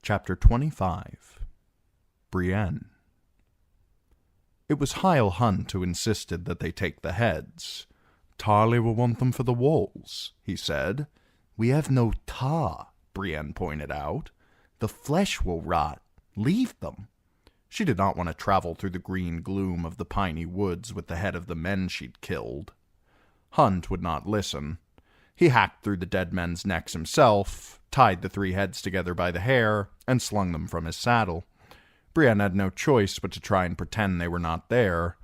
Chapter 25 Brienne. It was Hyle Hunt who insisted that they take the heads. "Tarly will want them for the walls," he said. "We have no tar," Brienne pointed out. "The flesh will rot. Leave them." She did not want to travel through the green gloom of the piney woods with the head of the men she'd killed. Hunt would not listen. He hacked through the dead men's necks himself, tied the 3 heads together by the hair, and slung them from his saddle. Brienne had no choice but to try and pretend they were not there,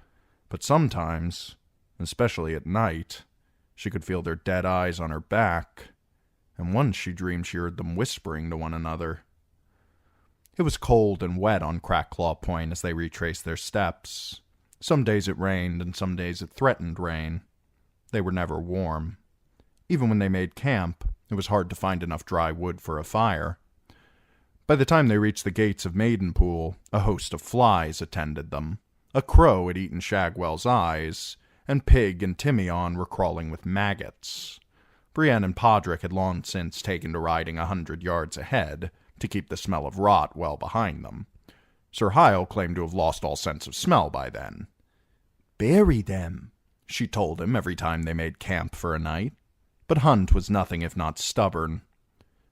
but sometimes, especially at night, she could feel their dead eyes on her back, and once she dreamed she heard them whispering to one another. It was cold and wet on Crackclaw Point as they retraced their steps. Some days it rained, and some days it threatened rain. They were never warm. Even when they made camp, it was hard to find enough dry wood for a fire. By the time they reached the gates of Maidenpool, a host of flies attended them. A crow had eaten Shagwell's eyes, and Pig and Timion were crawling with maggots. Brienne and Podrick had long since taken to riding 100 yards ahead, to keep the smell of rot well behind them. Sir Hyle claimed to have lost all sense of smell by then. "Bury them," she told him every time they made camp for a night. But Hunt was nothing if not stubborn.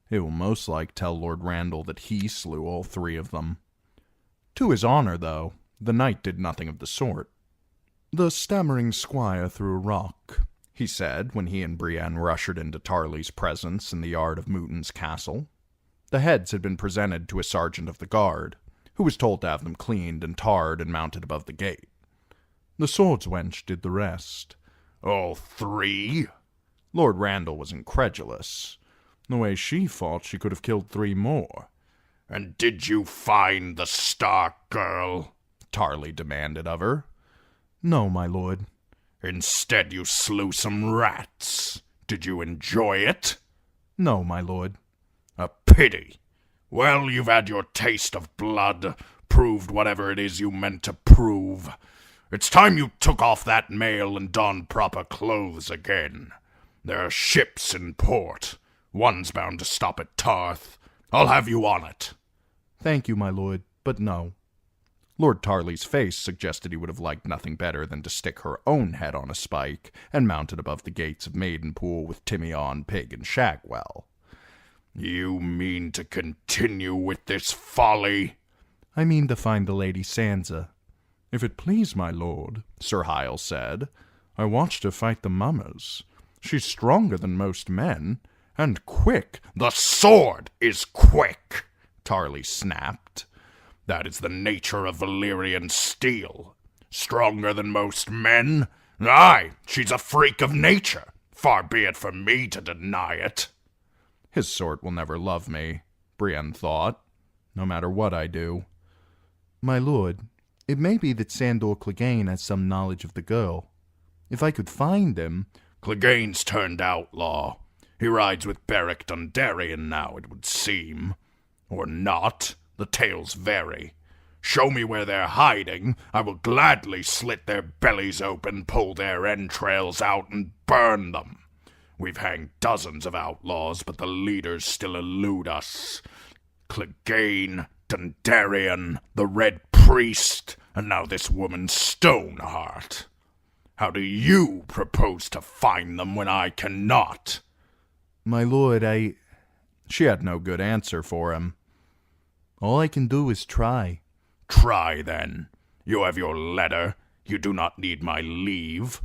He will most like tell Lord Randall that he slew all 3 of them. To his honor, though, the knight did nothing of the sort. "The stammering squire threw a rock," he said when he and Brienne ushered into Tarley's presence in the yard of Mooton's castle. The heads had been presented to a sergeant of the guard, who was told to have them cleaned and tarred and mounted above the gate. "The swords wench did the rest." "All 3? Lord Randall was incredulous. The way she fought, she could have killed 3 more. "And did you find the Stark girl?" Tarley demanded of her. "No, my lord." "Instead you slew some rats. Did you enjoy it?" "No, my lord." "A pity. Well, you've had your taste of blood, proved whatever it is you meant to prove. It's time you took off that mail and donned proper clothes again. There are ships in port. One's bound to stop at Tarth. I'll have you on it." "Thank you, my lord, but no." Lord Tarley's face suggested he would have liked nothing better than to stick her own head on a spike and mount it above the gates of Maidenpool with Timion, Pig, and Shagwell. "You mean to continue with this folly?" "I mean to find the Lady Sansa." "If it please my lord," Sir Hyle said, "I watched her fight the mummers. She's stronger than most men, and quick." "The sword is quick," Tarley snapped. "That is the nature of Valyrian steel. Stronger than most men? Aye, she's a freak of nature. Far be it from me to deny it." His sort will never love me, Brienne thought, no matter what I do. "My lord, it may be that Sandor Clegane has some knowledge of the girl. If I could find him—" "Clegane's turned outlaw. He rides with Beric Dondarrion now, it would seem. Or not. The tales vary. Show me where they're hiding. I will gladly slit their bellies open, pull their entrails out, and burn them. We've hanged dozens of outlaws, but the leaders still elude us. Clegane, Dondarrion, the Red Priest, and now this woman Stoneheart. How do you propose to find them when I cannot?" "My lord, She had no good answer for him. "All I can do is try." "Try, then. You have your letter. You do not need my leave.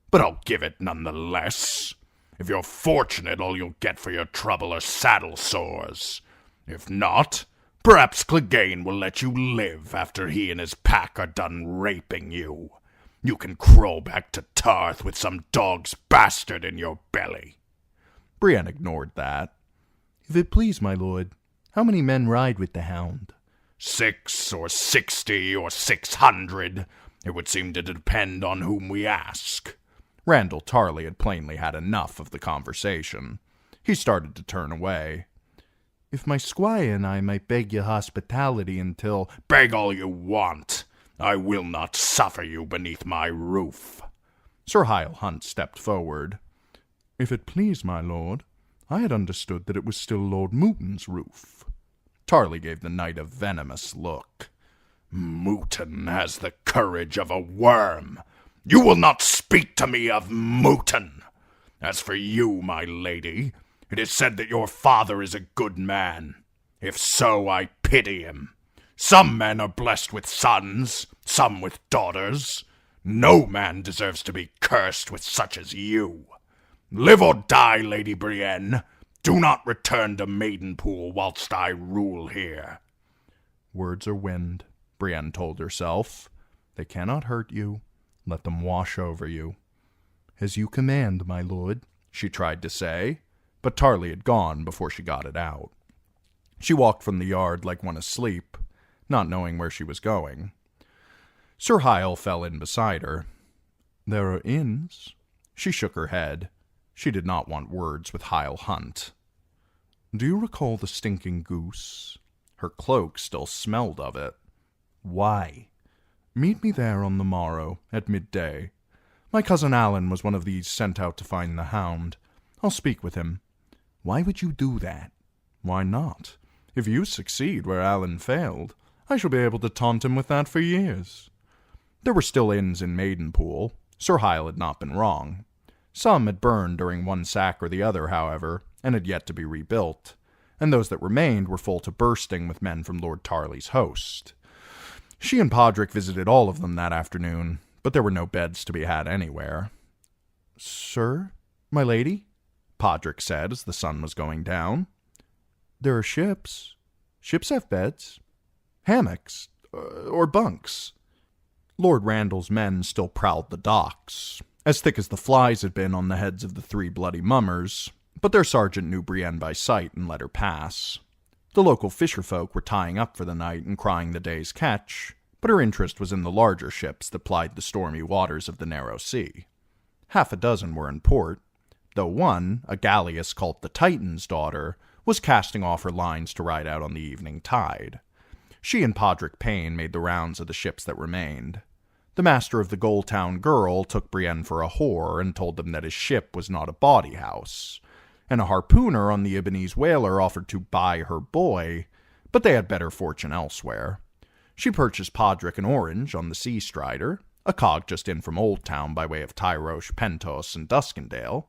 But I'll give it none the less. If you're fortunate, all you'll get for your trouble are saddle sores. If not, perhaps Clegane will let you live after he and his pack are done raping you. You can crawl back to Tarth with some dog's bastard in your belly." Brienne ignored that. "If it please my lord, how many men ride with the hound?" 6 or 60 or 600. It would seem to depend on whom we ask." Randall Tarley had plainly had enough of the conversation. He started to turn away. "If my squire and I might beg your hospitality until—" "Beg all you want. I will not suffer you beneath my roof." Sir Hyle Hunt stepped forward. "If it please my lord, I had understood that it was still Lord Mooton's roof." Tarly gave the knight a venomous look. Mooten has the courage of a worm. You will not speak to me of Mooten. As for you, my lady, it is said that your father is a good man. If so, I pity him. Some men are blessed with sons, some with daughters. No man deserves to be cursed with such as you. Live or die, Lady Brienne. Do not return to Maidenpool whilst I rule here. Words are wind, Brienne told herself. They cannot hurt you. Let them wash over you. As you command, my lord, she tried to say, but Tarly had gone before she got it out. She walked from the yard like one asleep, not knowing where she was going. Sir Hyle fell in beside her. There are inns. She shook her head. She did not want words with Hyle Hunt. Do you recall the stinking goose? Her cloak still smelled of it. Why? Meet me there on the morrow, at midday. My cousin Alan was one of these sent out to find the hound. I'll speak with him. Why would you do that? Why not? If you succeed where Alan failed, I shall be able to taunt him with that for years. There were still inns in Maidenpool. Sir Hyle had not been wrong. Some had burned during one sack or the other, however, and had yet to be rebuilt, and those that remained were full to bursting with men from Lord Tarly's host. She and Podrick visited all of them that afternoon, but there were no beds to be had anywhere. Sir, my lady, Podrick said as the sun was going down. There are ships. Ships have beds. Hammocks. Or bunks. Lord Randall's men still prowled the docks, as thick as the flies had been on the heads of the 3 bloody mummers, but their sergeant knew Brienne by sight and let her pass. The local fisherfolk were tying up for the night and crying the day's catch, but her interest was in the larger ships that plied the stormy waters of the narrow sea. 6 were in port, though one, a galleass called the Titan's Daughter, was casting off her lines to ride out on the evening tide. She and Podrick Payne made the rounds of the ships that remained. The master of the Goldtown Girl took Brienne for a whore and told them that his ship was not a bawdy house, and a harpooner on the Ibbenese whaler offered to buy her boy, but they had better fortune elsewhere. She purchased Podrick an orange on the Sea Strider, a cog just in from Old Town by way of Tyrosh, Pentos, and Duskendale.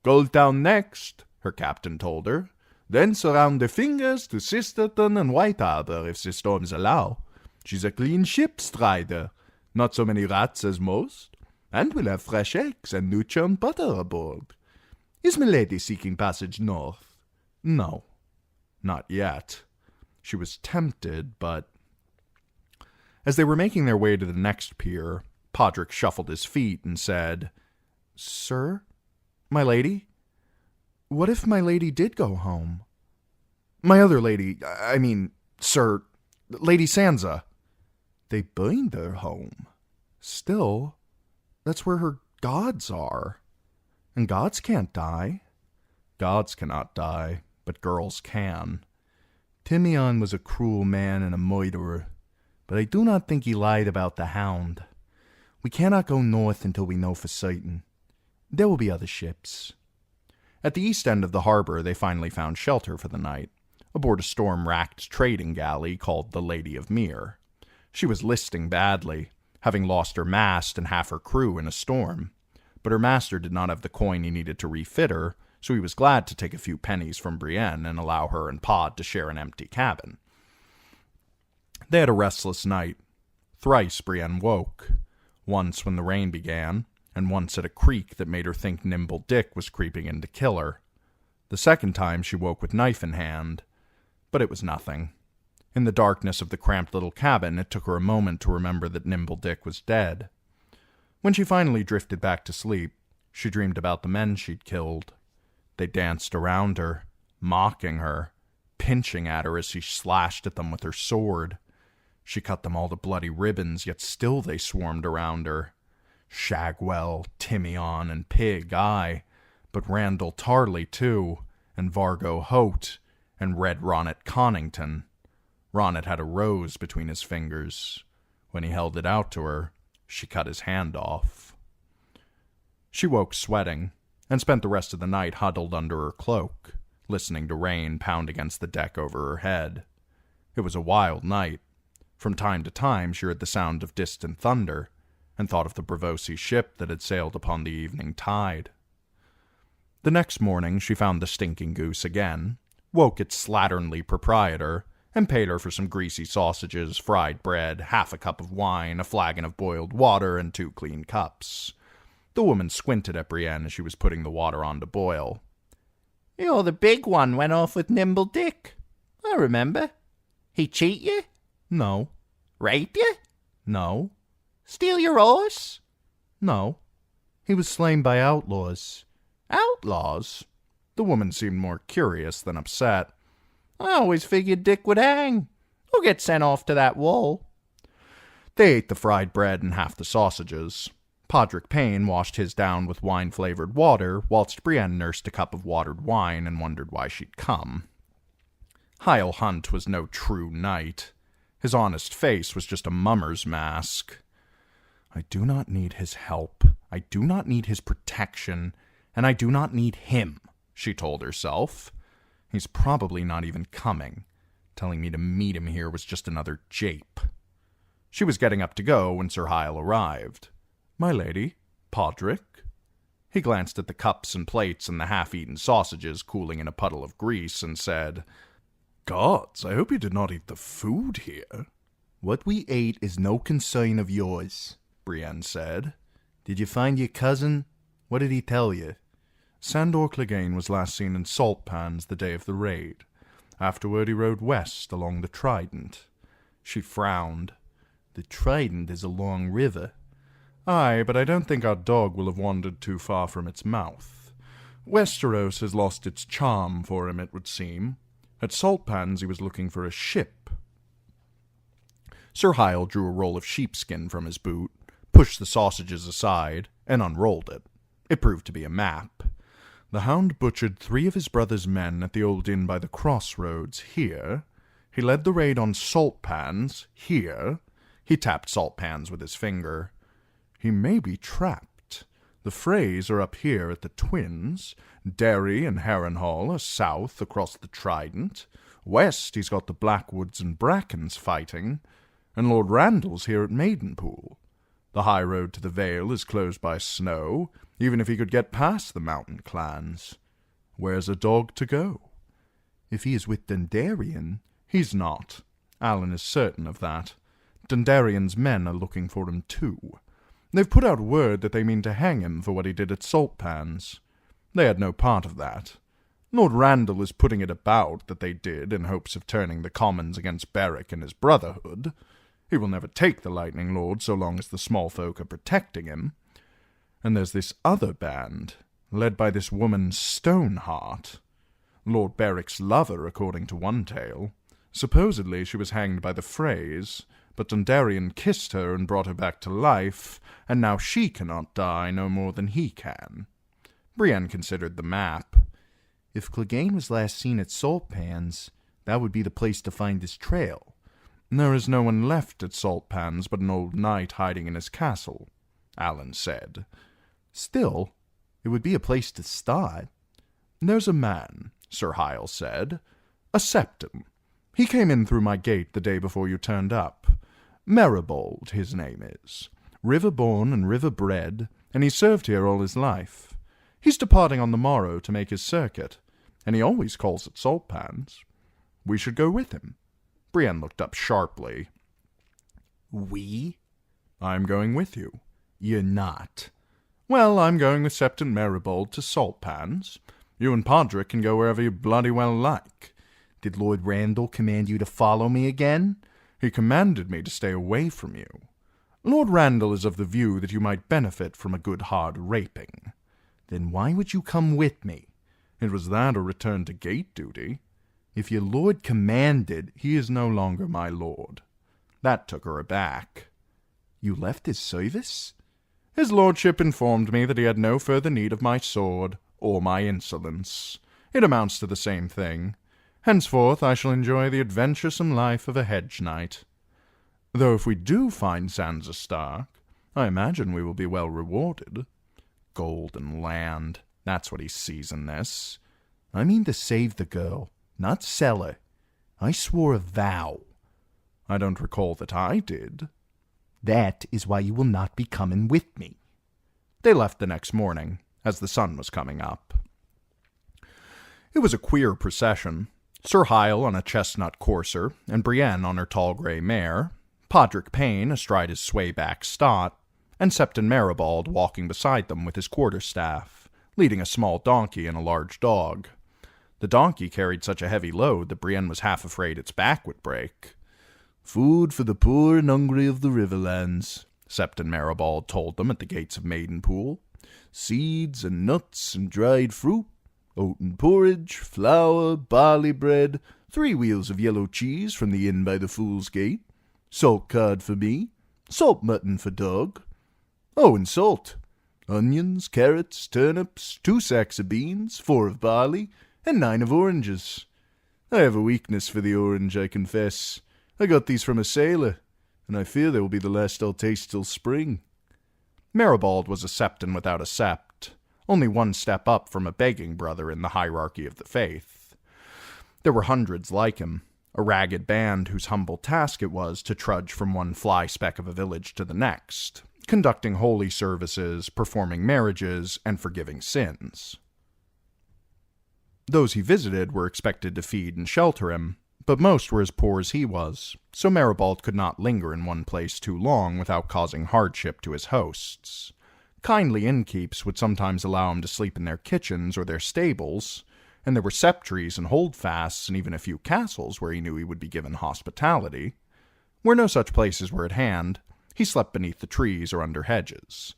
Goldtown next, her captain told her. Then surround the fingers to Sisterton and White Harbor if the storms allow. She's a clean ship, Strider. Not so many rats as most. And we'll have fresh eggs and new churned butter aboard. Is milady seeking passage north? No. Not yet. She was tempted, but... As they were making their way to the next pier, Podrick shuffled his feet and said, Sir? My lady? What if my lady did go home? My other lady, Sir, Lady Sansa. They burned her home. Still, that's where her gods are. And gods can't die. Gods cannot die, but girls can. Timion was a cruel man and a murderer, but I do not think he lied about the hound. We cannot go north until we know for certain. There will be other ships. At the east end of the harbor, they finally found shelter for the night, aboard a storm-racked trading galley called the Lady of Myr. She was listing badly, having lost her mast and half her crew in a storm, but her master did not have the coin he needed to refit her, so he was glad to take a few pennies from Brienne and allow her and Pod to share an empty cabin. They had a restless night. Thrice Brienne woke, once when the rain began, and once at a creak that made her think Nimble Dick was creeping in to kill her. The second time she woke with knife in hand, but it was nothing. In the darkness of the cramped little cabin, it took her a moment to remember that Nimble Dick was dead. When she finally drifted back to sleep, she dreamed about the men she'd killed. They danced around her, mocking her, pinching at her as she slashed at them with her sword. She cut them all to bloody ribbons, yet still they swarmed around her. Shagwell, Timion, and Pig, aye, but Randall Tarly, too, and Vargo Hote, and Red Ronnet Connington. Ronnet had a rose between his fingers. When he held it out to her, she cut his hand off. She woke sweating, and spent the rest of the night huddled under her cloak, listening to rain pound against the deck over her head. It was a wild night. From time to time she heard the sound of distant thunder, and thought of the Bravosi ship that had sailed upon the evening tide. The next morning she found the stinking goose again, woke its slatternly proprietor, and paid her for some greasy sausages, fried bread, half a cup of wine, a flagon of boiled water, and 2 clean cups. The woman squinted at Brienne as she was putting the water on to boil. "You're the big one went off with Nimble Dick. I remember. He cheat you? No. Rape you? No. Steal your horse? No. He was slain by outlaws. Outlaws?" The woman seemed more curious than upset. "I always figured Dick would hang, or get sent off to that wall." They ate the fried bread and half the sausages. Podrick Payne washed his down with wine-flavored water, whilst Brienne nursed a cup of watered wine and wondered why she'd come. Hyle Hunt was no true knight. His honest face was just a mummer's mask. I do not need his help. I do not need his protection. And I do not need him, she told herself. He's probably not even coming. Telling me to meet him here was just another jape. She was getting up to go when Sir Hyle arrived. My lady, Podrick. He glanced at the cups and plates and the half-eaten sausages cooling in a puddle of grease and said, Gods, I hope you did not eat the food here. What we ate is no concern of yours, Brienne said. Did you find your cousin? What did he tell you? Sandor Clegane was last seen in Salt Pans the day of the raid. Afterward he rode west along the Trident. She frowned. The Trident is a long river. Aye, but I don't think our dog will have wandered too far from its mouth. Westeros has lost its charm for him, it would seem. At Salt Pans he was looking for a ship. Sir Hyle drew a roll of sheepskin from his boot, pushed the sausages aside, and unrolled it. It proved to be a map. The Hound butchered 3 of his brother's men at the old inn by the crossroads here. He led the raid on Salt Pans here. He tapped Salt Pans with his finger. He may be trapped. The Freys are up here at the Twins. Derry and Harrenhal are south across the Trident. West he's got the Blackwoods and Brackens fighting. And Lord Randall's here at Maidenpool. The high road to the Vale is closed by snow, even if he could get past the mountain clans. Where's a dog to go? If he is with Dundarian, he's not. Alan is certain of that. Dundarian's men are looking for him too. They've put out word that they mean to hang him for what he did at Salt Pans. They had no part of that. Lord Randall is putting it about that they did in hopes of turning the Commons against Beric and his brotherhood. He will never take the Lightning Lord so long as the small folk are protecting him. And there's this other band, led by this woman Stoneheart. Lord Beric's lover, according to one tale. Supposedly she was hanged by the Freys, but Dundarian kissed her and brought her back to life, and now she cannot die no more than he can. Brienne considered the map. If Clegane was last seen at Salt Pans, that would be the place to find his trail. There is no one left at Salt Pans but an old knight hiding in his castle, Alan said. Still, it would be a place to start. There's a man, Sir Hyle said. A septon. He came in through my gate the day before you turned up. Maribold, his name is. River-born and river-bred, and he served here all his life. He's departing on the morrow to make his circuit, and he always calls at Salt Pans. We should go with him. Brienne looked up sharply. We? I'm going with you. You're not. Well, I'm going with Septon Maribold to Salt Pans. You and Podrick can go wherever you bloody well like. Did Lord Randall command you to follow me again? He commanded me to stay away from you. Lord Randall is of the view that you might benefit from a good hard raping. Then why would you come with me? It was that or return to gate duty. If your lord commanded, he is no longer my lord. That took her aback. You left his service? His lordship informed me that he had no further need of my sword or my insolence. It amounts to the same thing. Henceforth I shall enjoy the adventuresome life of a hedge knight. Though if we do find Sansa Stark, I imagine we will be well rewarded. Gold and land, that's what he sees in this. I mean to save the girl, not sell her. I swore a vow. I don't recall that I did. That is why you will not be coming with me. They left the next morning, as the sun was coming up. It was a queer procession. Sir Hyle on a chestnut courser, and Brienne on her tall grey mare, Podrick Payne astride his swayback stot, and Septon Maribald walking beside them with his quarterstaff, leading a small donkey and a large dog. The donkey carried such a heavy load that Brienne was half afraid its back would break. "Food for the poor and hungry of the Riverlands," Septon Maribald told them at the gates of Maidenpool. "Seeds and nuts and dried fruit, oaten porridge, flour, barley bread, 3 wheels of yellow cheese from the inn by the Fool's Gate, salt cod for me, salt mutton for dog. Oh, and salt. Onions, carrots, turnips, 2 sacks of beans, 4 of barley, and 9 of oranges. I have a weakness for the orange, I confess. I got these from a sailor, and I fear they will be the last I'll taste till spring." Maribald was a septon without a sept, only 1 step up from a begging brother in the hierarchy of the faith. There were hundreds like him, a ragged band whose humble task it was to trudge from one fly-speck of a village to the next, conducting holy services, performing marriages, and forgiving sins. Those he visited were expected to feed and shelter him, but most were as poor as he was, so Maribald could not linger in one place too long without causing hardship to his hosts. Kindly innkeeps would sometimes allow him to sleep in their kitchens or their stables, and there were septries and holdfasts and even a few castles where he knew he would be given hospitality. Where no such places were at hand, he slept beneath the trees or under hedges.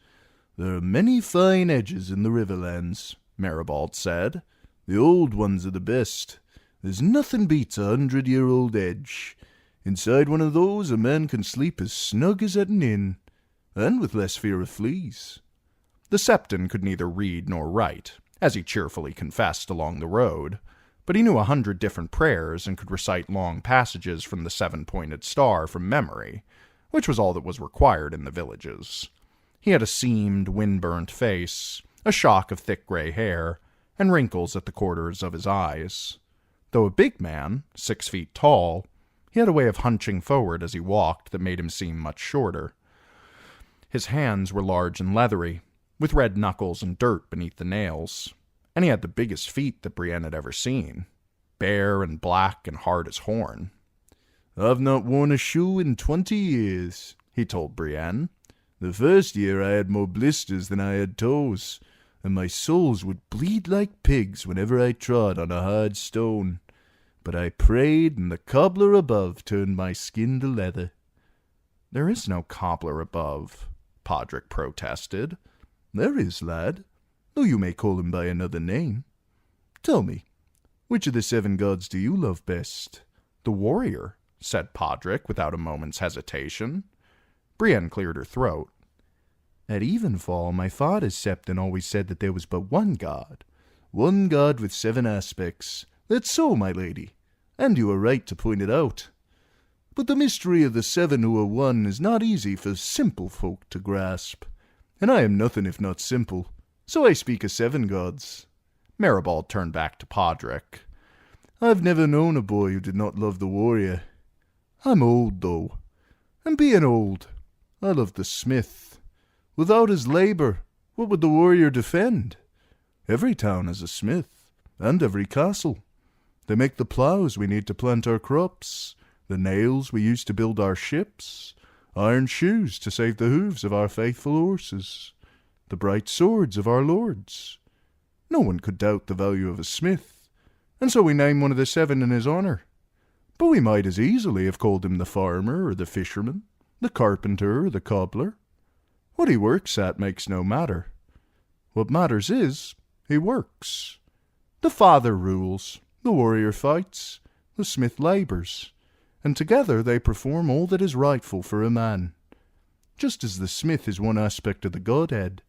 "There are many fine hedges in the Riverlands," Maribald said. "The old ones are the best. There's nothing beats 100-year-old hedge. Inside one of those a man can sleep as snug as at an inn, and with less fear of fleas." The septon could neither read nor write, as he cheerfully confessed along the road, but he knew 100 different prayers and could recite long passages from the 7-pointed star from memory, which was all that was required in the villages. He had a seamed, wind-burnt face, a shock of thick gray hair, and wrinkles at the corners of his eyes. Though a big man, 6 feet tall, he had a way of hunching forward as he walked that made him seem much shorter. His hands were large and leathery, with red knuckles and dirt beneath the nails, and he had the biggest feet that Brienne had ever seen, bare and black and hard as horn. "I've not worn a shoe in 20 years, he told Brienne. "The first year I had more blisters than I had toes, and my soles would bleed like pigs whenever I trod on a hard stone. But I prayed, and the cobbler above turned my skin to leather." "There is no cobbler above," Podrick protested. "There is, lad, though you may call him by another name. Tell me, which of the 7 gods do you love best?" "The warrior," said Podrick without a moment's hesitation. Brienne cleared her throat. "At evenfall, my father's septon always said that there was but one god." "One god with 7 aspects. That's so, my lady, and you are right to point it out. But the mystery of the 7 who are one is not easy for simple folk to grasp, and I am nothing if not simple, so I speak of 7 gods." Maribald turned back to Podrick. "I've never known a boy who did not love the warrior. I'm old, though, and being old, I love the smith. Without his labor, what would the warrior defend? Every town has a smith, and every castle. They make the plows we need to plant our crops, the nails we use to build our ships, iron shoes to save the hooves of our faithful horses, the bright swords of our lords. No one could doubt the value of a smith, and so we name one of the 7 in his honor. But we might as easily have called him the farmer or the fisherman, the carpenter or the cobbler. What he works at makes no matter. What matters is, he works. The father rules, the warrior fights, the smith labors, and together they perform all that is rightful for a man. Just as the smith is one aspect of the Godhead,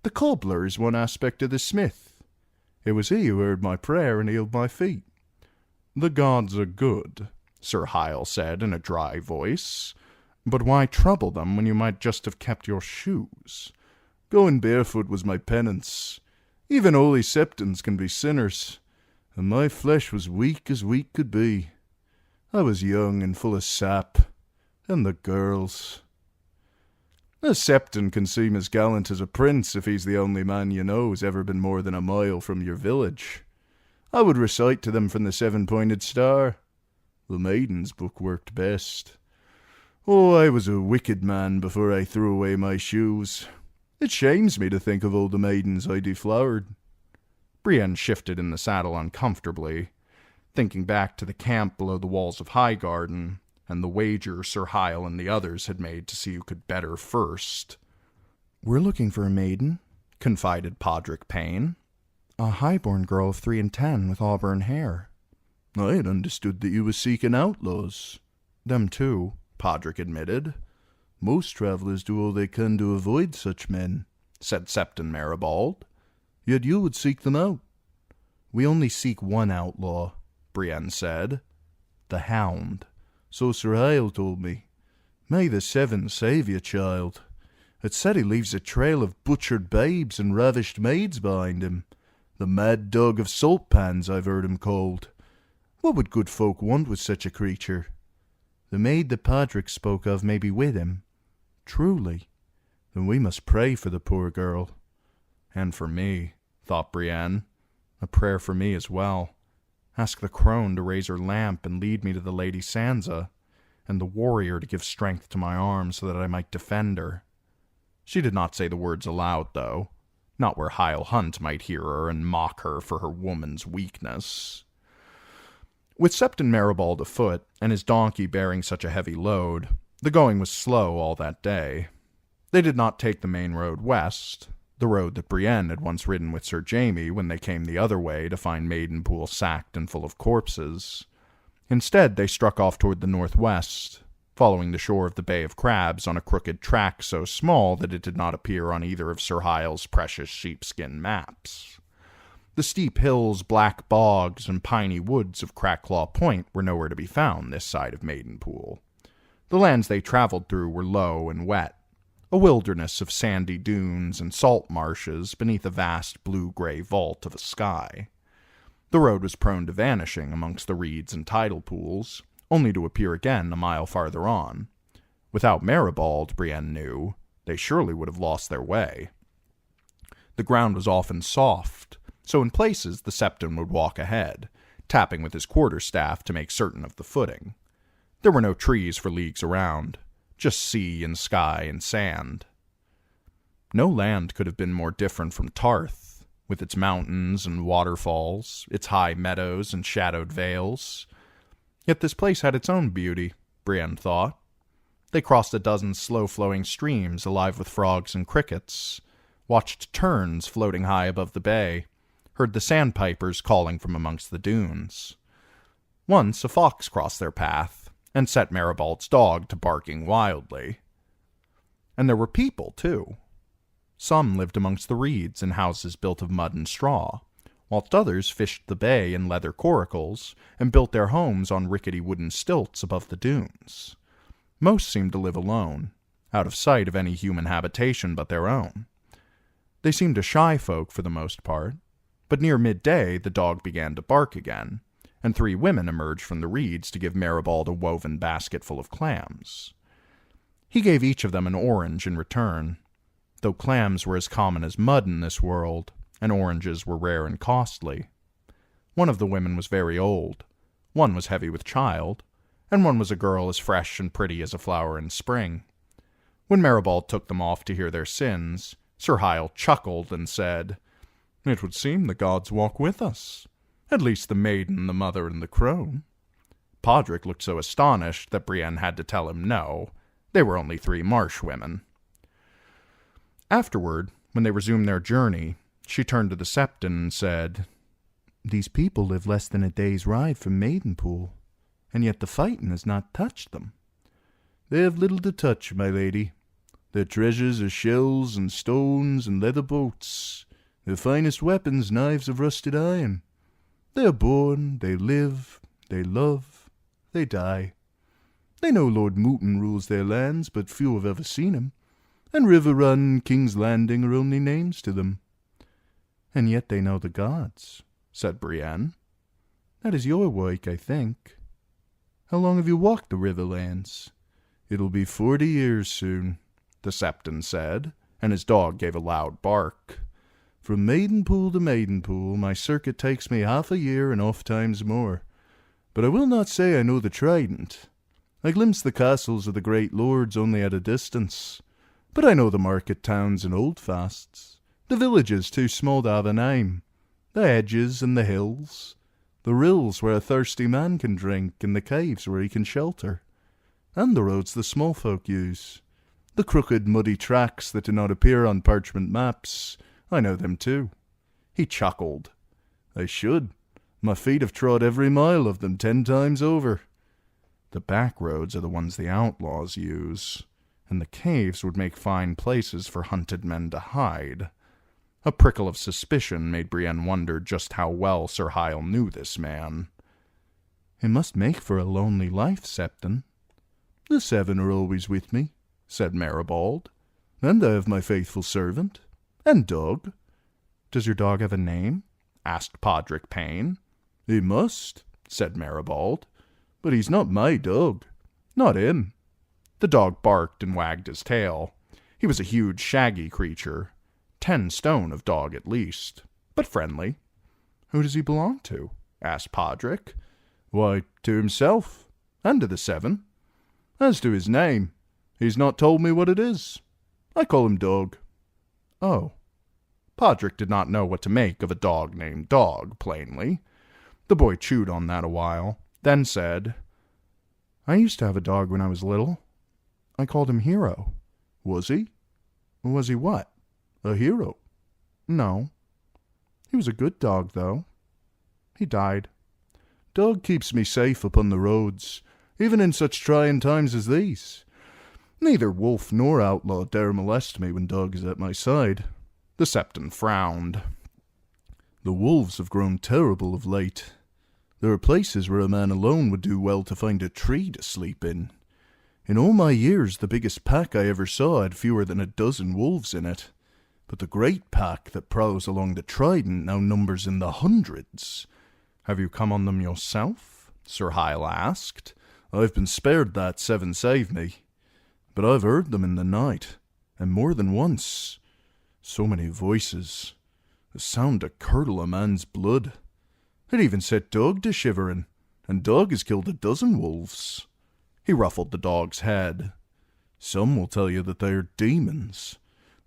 the cobbler is one aspect of the smith. It was he who heard my prayer and healed my feet." "The gods are good," Sir Hyle said in a dry voice. "But why trouble them when you might just have kept your shoes?" "Going barefoot was my penance. Even holy septons can be sinners, and my flesh was weak as weak could be. I was young and full of sap. And the girls. A Septon can seem as gallant as a prince if he's the only man you know who's ever been more than a mile from your village. I would recite to them from the seven-pointed star. The maiden's book worked best. Oh, I was a wicked man before I threw away my shoes. It shames me to think of all the maidens I deflowered. Brienne shifted in the saddle uncomfortably, thinking back to the camp below the walls of Highgarden, and the wager Sir Hyle and the others had made to see who could better first. "We're looking for a maiden," confided Podrick Payne. "A highborn girl of 3 and 10 with auburn hair." "I had understood that you were seeking outlaws." "Them too," Podrick admitted. "Most travellers do all they can to avoid such men," said Septon Maribald. "Yet you would seek them out." "We only seek one outlaw," Brienne said. "The Hound. So Sir Hyle told me. May the Seven save you, child. It said he leaves a trail of butchered babes and ravished maids behind him. The mad dog of salt pans, I've heard him called. What would good folk want with such a creature?" "The maid that Podrick spoke of may be with him." "Truly? Then we must pray for the poor girl." "And for me," thought Brienne. "A prayer for me as well. Ask the crone to raise her lamp and lead me to the Lady Sansa, and the warrior to give strength to my arm so that I might defend her." She did not say the words aloud, though, not where Hyle Hunt might hear her and mock her for her woman's weakness. With Septon Maribald afoot, and his donkey bearing such a heavy load, the going was slow all that day. They did not take the main road west, the road that Brienne had once ridden with Sir Jaime when they came the other way to find Maidenpool sacked and full of corpses. Instead, they struck off toward the northwest, following the shore of the Bay of Crabs on a crooked track so small that it did not appear on either of Sir Hyle's precious sheepskin maps. The steep hills, black bogs, and piney woods of Crackclaw Point were nowhere to be found this side of Maidenpool. The lands they traveled through were low and wet, a wilderness of sandy dunes and salt marshes beneath a vast blue-gray vault of a sky. The road was prone to vanishing amongst the reeds and tidal pools, only to appear again a mile farther on. Without Maribald, Brienne knew, they surely would have lost their way. The ground was often soft, so in places the Septon would walk ahead, tapping with his quarterstaff to make certain of the footing. There were no trees for leagues around, just sea and sky and sand. No land could have been more different from Tarth, with its mountains and waterfalls, its high meadows and shadowed vales. Yet this place had its own beauty, Brienne thought. They crossed a dozen slow-flowing streams alive with frogs and crickets, watched terns floating high above the bay, heard the sandpipers calling from amongst the dunes. Once a fox crossed their path, and set Maribald's dog to barking wildly. And there were people, too. Some lived amongst the reeds in houses built of mud and straw, whilst others fished the bay in leather coracles and built their homes on rickety wooden stilts above the dunes. Most seemed to live alone, out of sight of any human habitation but their own. They seemed a shy folk for the most part, but near midday the dog began to bark again, and 3 women emerged from the reeds to give Maribald a woven basket full of clams. He gave each of them an orange in return, though clams were as common as mud in this world, and oranges were rare and costly. One of the women was very old, one was heavy with child, and one was a girl as fresh and pretty as a flower in spring. When Maribald took them off to hear their sins, Sir Hyle chuckled and said, "It would seem the gods walk with us. At least the maiden, the mother, and the crone." Podrick looked so astonished that Brienne had to tell him no, they were only 3 marsh women. Afterward, when they resumed their journey, she turned to the Septon and said, "These people live less than a day's ride from Maidenpool, and yet the fighting has not touched them." "They have little to touch, my lady. Their treasures are shells and stones and leather boats. Their finest weapons, knives of rusted iron. They are born, they live, they love, they die. They know Lord Mooton rules their lands, but few have ever seen him, and River Run and King's Landing are only names to them." "And yet they know the gods," said Brienne. "That is your work, I think." How long have you walked the Riverlands? It'll be 40 years soon, the Septon said, and his dog gave a loud bark. From Maidenpool to Maidenpool, my circuit takes me half a year and oft times more. But I will not say I know the Trident. I glimpse the castles of the great lords only at a distance. But I know the market towns and holdfasts, the villages too small to have a name, the hedges and the hills, the rills where a thirsty man can drink, and the caves where he can shelter, and the roads the small folk use, the crooked, muddy tracks that do not appear on parchment maps. I know them too. He chuckled. I should. My feet have trod every mile of them 10 times over. The back roads are the ones the outlaws use, and the caves would make fine places for hunted men to hide. A prickle of suspicion made Brienne wonder just how well Sir Hyle knew this man. It must make for a lonely life, Septon. The 7 are always with me, said Maribald, and I have my faithful servant. And dog. Does your dog have a name? Asked Podrick Payne. He must, said Maribald, but he's not my dog. Not him. The dog barked and wagged his tail. He was a huge, shaggy creature, 10 stone of dog at least, but friendly. Who does he belong to? Asked Podrick. Why, to himself, and to the 7. As to his name, he's not told me what it is. I call him Dog. Oh. Podrick did not know what to make of a dog named Dog, plainly. The boy chewed on that a while, then said, I used to have a dog when I was little. I called him Hero. Was he? Was he what? A hero? No. He was a good dog, though. He died. Dog keeps me safe upon the roads, even in such trying times as these. Neither wolf nor outlaw dare molest me when Dog is at my side. The Septon frowned. The wolves have grown terrible of late. There are places where a man alone would do well to find a tree to sleep in. In all my years, the biggest pack I ever saw had fewer than a dozen wolves in it. But the great pack that prowls along the Trident now numbers in the hundreds. Have you come on them yourself? Sir Hyle asked. I've been spared that 7 saved me. But I've heard them in the night, and more than once. So many voices. The sound to curdle a man's blood. It even set Dog to shivering, and Dog has killed a dozen wolves. He ruffled the dog's head. Some will tell you that they are demons.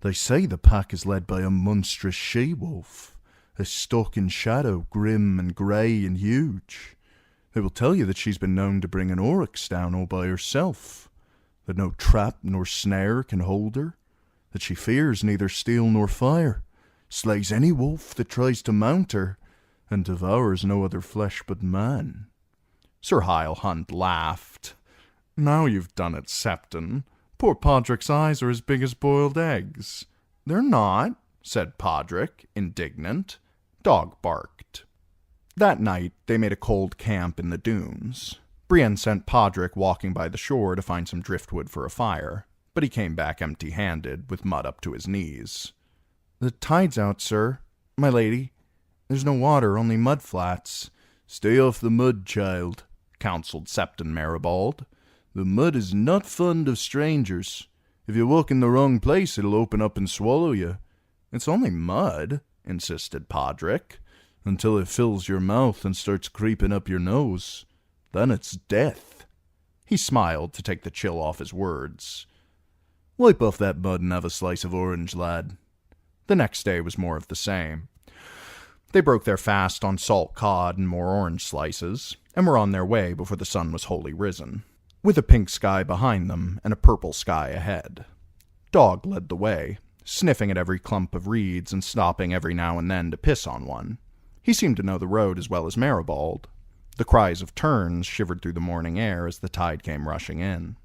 They say the pack is led by a monstrous she-wolf, a stalking shadow, grim and grey and huge. They will tell you that she's been known to bring an oryx down all by herself, that no trap nor snare can hold her, that she fears neither steel nor fire, slays any wolf that tries to mount her, and devours no other flesh but man. Sir Hyle Hunt laughed. Now you've done it, Septon. Poor Podrick's eyes are as big as boiled eggs. They're not, said Podrick, indignant. Dog barked. That night they made a cold camp in the dunes. Brienne sent Podrick walking by the shore to find some driftwood for a fire, but he came back empty-handed, with mud up to his knees. The tide's out, sir. My lady. There's no water, only mud flats. Stay off the mud, child, counseled Septon Maribald. The mud is not fond of strangers. If you walk in the wrong place, it'll open up and swallow you. It's only mud, insisted Podrick, until it fills your mouth and starts creeping up your nose. Then it's death. He smiled to take the chill off his words. Wipe off that mud and have a slice of orange, lad. The next day was more of the same. They broke their fast on salt cod and more orange slices, and were on their way before the sun was wholly risen, with a pink sky behind them and a purple sky ahead. Dog led the way, sniffing at every clump of reeds and stopping every now and then to piss on one. He seemed to know the road as well as Maribald. The cries of terns shivered through the morning air as the tide came rushing in.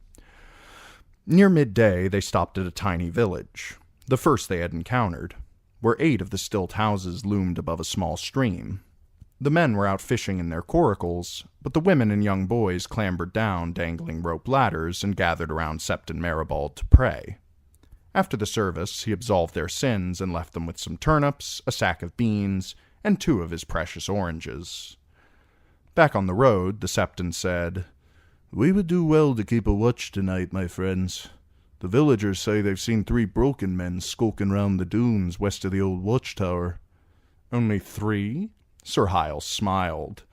Near midday, they stopped at a tiny village, the first they had encountered, where 8 of the stilt houses loomed above a small stream. The men were out fishing in their coracles, but the women and young boys clambered down dangling rope ladders and gathered around Septon Maribald to pray. After the service, he absolved their sins and left them with some turnips, a sack of beans, and 2 of his precious oranges. Back on the road, the Septon said, We would do well to keep a watch tonight, my friends. The villagers say they've seen 3 broken men skulking round the dunes west of the old watchtower. Only 3? Sir Hyle smiled.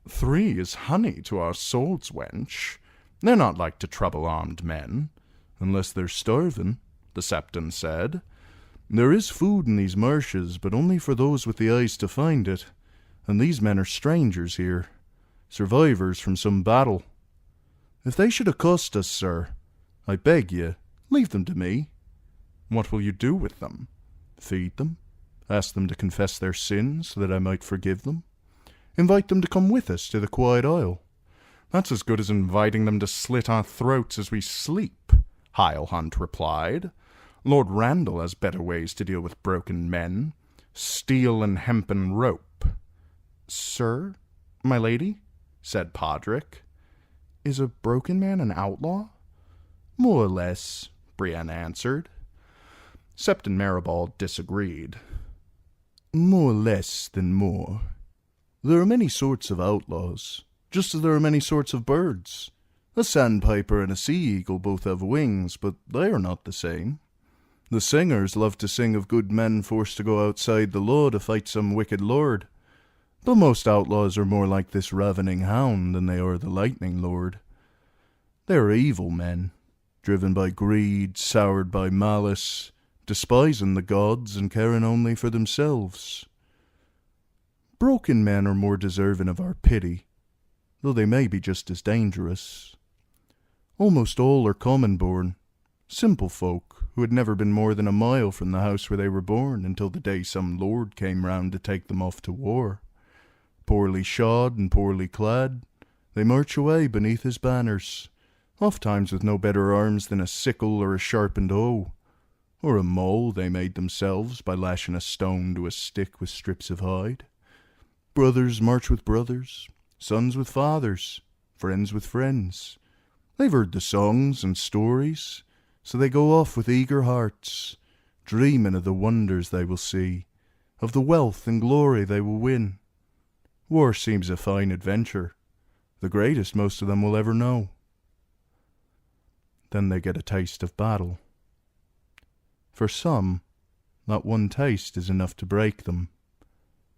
3 is honey to our souls, wench. They're not like to trouble armed men. Unless they're starving, the Septon said. There is food in these marshes, but only for those with the eyes to find it. And these men are strangers here, survivors from some battle. If they should accost us, sir, I beg you, leave them to me. What will you do with them? Feed them. Ask them to confess their sins so that I might forgive them. Invite them to come with us to the Quiet Isle. That's as good as inviting them to slit our throats as we sleep, Hyle Hunt replied. Lord Randall has better ways to deal with broken men. Steel and hempen rope. Sir, my lady, said Podrick, is a broken man an outlaw? More or less, Brienne answered. Septon Maribald disagreed. More less than more. There are many sorts of outlaws, just as there are many sorts of birds. A sandpiper and a sea-eagle both have wings, but they are not the same. The singers love to sing of good men forced to go outside the law to fight some wicked lord. But most outlaws are more like this ravening hound than they are the lightning lord. They are evil men, driven by greed, soured by malice, despising the gods and caring only for themselves. Broken men are more deserving of our pity, though they may be just as dangerous. Almost all are common-born, simple folk who had never been more than a mile from the house where they were born until the day some lord came round to take them off to war. Poorly shod and poorly clad, they march away beneath his banners, ofttimes with no better arms than a sickle or a sharpened hoe, or a mole they made themselves by lashing a stone to a stick with strips of hide. Brothers march with brothers, sons with fathers, friends with friends. They've heard the songs and stories, so they go off with eager hearts, dreaming of the wonders they will see, of the wealth and glory they will win. War seems a fine adventure, the greatest most of them will ever know. Then they get a taste of battle. For some, not one taste is enough to break them.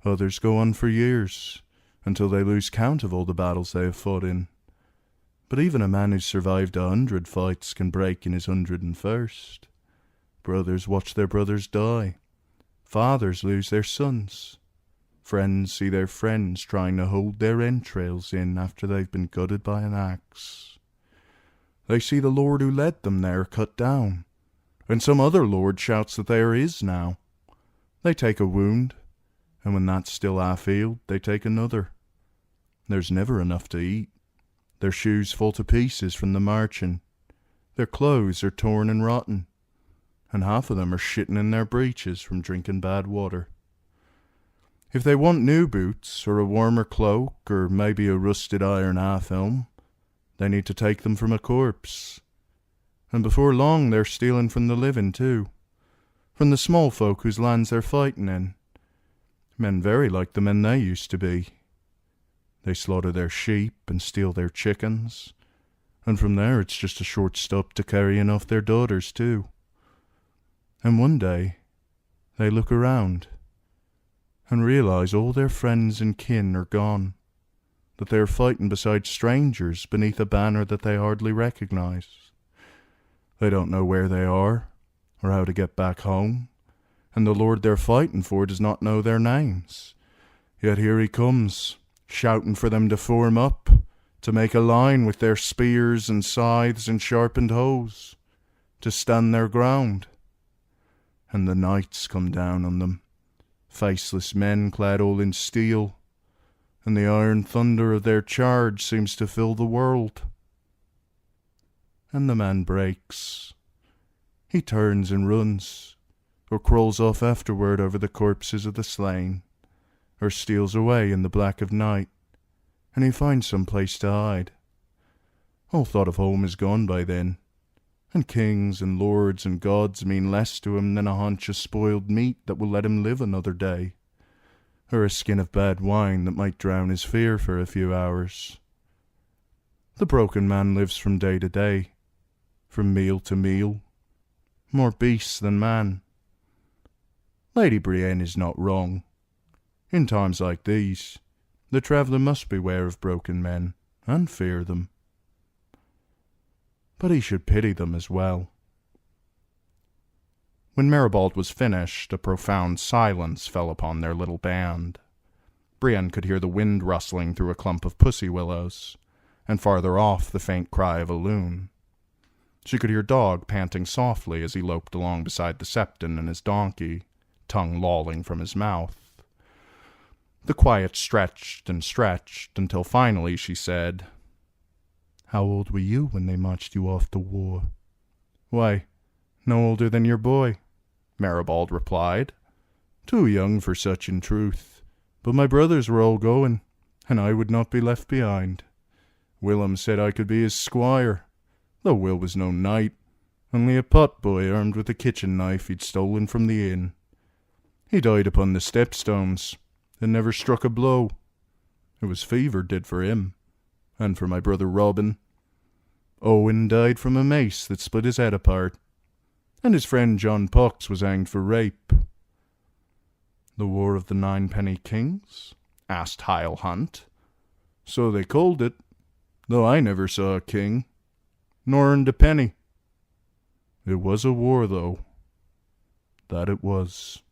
Others go on for years, until they lose count of all the battles they have fought in. But even a man who's survived 100 fights can break in his 101st. Brothers watch their brothers die. Fathers lose their sons. Friends see their friends trying to hold their entrails in after they've been gutted by an axe. They see the lord who led them there cut down, and some other lord shouts that they are his now. They take a wound, and when that's still half-healed, they take another. There's never enough to eat. Their shoes fall to pieces from the marching. Their clothes are torn and rotten, and half of them are shitting in their breeches from drinking bad water. If they want new boots, or a warmer cloak, or maybe a rusted iron half-helm, they need to take them from a corpse. And before long they're stealing from the living too, from the small folk whose lands they're fighting in. Men very like the men they used to be. They slaughter their sheep and steal their chickens, and from there it's just a short stop to carrying off their daughters too. And one day they look around and realize all their friends and kin are gone, that they are fighting beside strangers beneath a banner that they hardly recognize. They don't know where they are or how to get back home, and the lord they're fighting for does not know their names. Yet here he comes, shouting for them to form up, to make a line with their spears and scythes and sharpened hoes, to stand their ground. And the knights come down on them, faceless men clad all in steel, and the iron thunder of their charge seems to fill the world. And the man breaks. He turns and runs, or crawls off afterward over the corpses of the slain, or steals away in the black of night, and he finds some place to hide. All thought of home is gone by then, and kings and lords and gods mean less to him than a haunch of spoiled meat that will let him live another day, or a skin of bad wine that might drown his fear for a few hours. The broken man lives from day to day, from meal to meal, more beast than man. Lady Brienne is not wrong. In times like these, the traveller must beware of broken men and fear them. But he should pity them as well. When Maribald was finished, a profound silence fell upon their little band. Brienne could hear the wind rustling through a clump of pussy willows, and farther off the faint cry of a loon. She could hear Dog panting softly as he loped along beside the Septon and his donkey, tongue lolling from his mouth. The quiet stretched and stretched until finally she said, "How old were you when they marched you off to war?" "Why, no older than your boy," Maribald replied. "Too young for such in truth, but my brothers were all going, and I would not be left behind. Willem said I could be his squire, though Will was no knight, only a pot-boy armed with a kitchen knife he'd stolen from the inn. He died upon the stepstones, and never struck a blow. It was fever did for him, and for my brother Robin. Owen died from a mace that split his head apart, and his friend John Pox was hanged for rape." "The War of the Ninepenny Kings?" asked Hyle Hunt. "So they called it, though I never saw a king, nor earned a penny. It was a war, though. That it was."